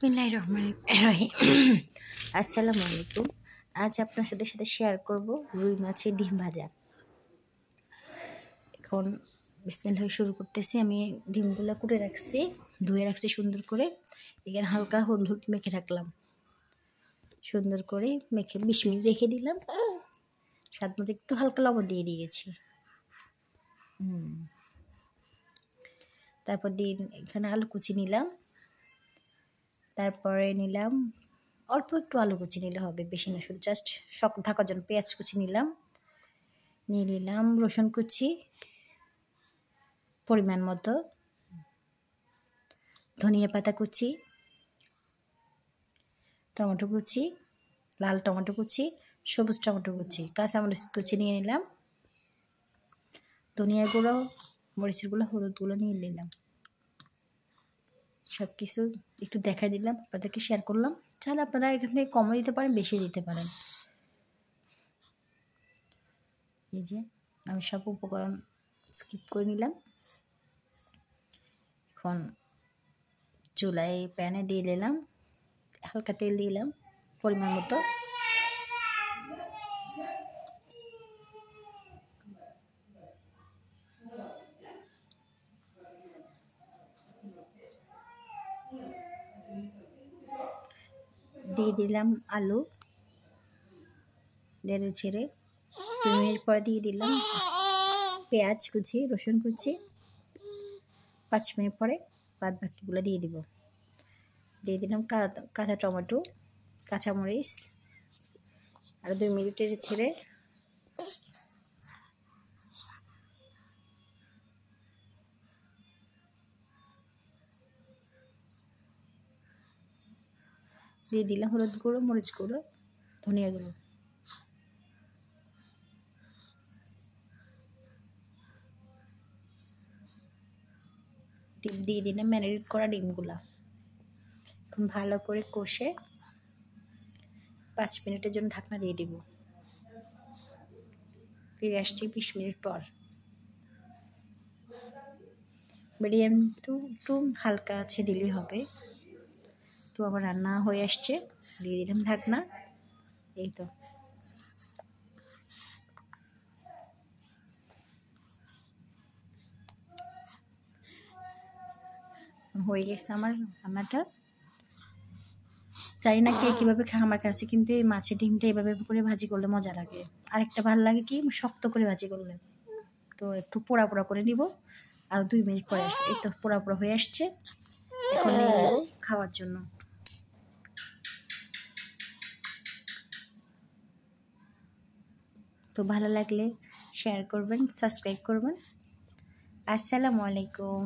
বিসমিল্লাহির রহমানির রহিম। আসসালামু আলাইকুম। আজ আপনার সাথে শেয়ার করব রুই মাছের ডিম ভাজা। এখন বিসমিল্লাহ শুরু করতেছি। আমি ডিমগুলো কুটে রাখছি, ধুয়ে রাখছি সুন্দর করে। এখানে হালকা হলুদ মেখে রাখলাম, সুন্দর করে মেখে 20 মিনিট রেখে দিলাম। স্বাদ মতো একটু হালকা লবণ দিয়ে দিয়েছি। তারপর এখানে আলু কুচি নিলাম, তারপরে নিলাম অল্প একটু আলু কুচি নিলে হবে, বেশি না, শুধু জাস্ট শক্ত থাকার জন্য পেঁয়াজ কুচি নিলাম। নিয়ে নিলাম রসুন কুচি পরিমাণ মতো, ধনিয়া পাতা কুচি, টমেটো কুচি, লাল টমেটো কুচি, সবুজ টমেটো কুচি, কাঁচামরিচ কুচি নিয়ে নিলাম, ধনিয়া গুঁড়ো, মরিচের গুঁড়ো, হলুদ গুঁড়ো নিয়ে নিলাম। সব কিছু একটু দেখাই দিলাম, আপনাদেরকে শেয়ার করলাম। চাইলে আপনারা এখান থেকে কমও দিতে পারেন, বেশি দিতে পারেন। এই যে আমি সব উপকরণ স্কিপ করে নিলাম। এখন চুলায় প্যানে দিয়ে দিলাম, হালকা তেল দিলাম পরিমাণ মতো। দিয়ে দিলাম আলু নেড়ে ছেড়ে। 2 মিনিট পরে দিয়ে দিলাম পেঁয়াজ কুচি, রসুন কুচি। 5 মিনিট পরে বাদ বাকিগুলো দিয়ে দিব। দিয়ে দিলাম কাঁচা টমেটো, কাঁচামরিচ। আর 2 মিনিট ছেড়ে দিয়ে দিলাম হলুদ গুঁড়ো, মরিচ গুঁড়ো, ধনিয়া গুঁড়ো। দিয়ে দিলাম ম্যারিনেট করা ডিমগুলা। এখন ভালো করে কষে 5 মিনিটের জন্য ঢাকনা দিয়ে দিব। ফিরে আসছি 20 মিনিট পর। মিডিয়াম টু একটু হালকা আছে দিলেই হবে। তো আমার রান্না হয়ে আসছে, দিয়ে দিলাম ঢাকনা। এই তো হয়ে গেছে আমার রান্নাটা। জানি না কে কীভাবে খায়, আমার কাছে কিন্তু এই মাছের ডিমটা এভাবে করে ভাজি করলে মজা লাগে। আরেকটা ভালো লাগে কি, শক্ত করে ভাজি করলে। তো একটু পোড়া পোড়া করে নিব, আর 2 মিনিট পরে এই তো পোড়া পোড়া হয়ে আসছে। এখন নিয়ে নেব খাওয়ার জন্য। তো ভালো লাগলে শেয়ার করবেন, সাবস্ক্রাইব করবেন। আসসালামু আলাইকুম।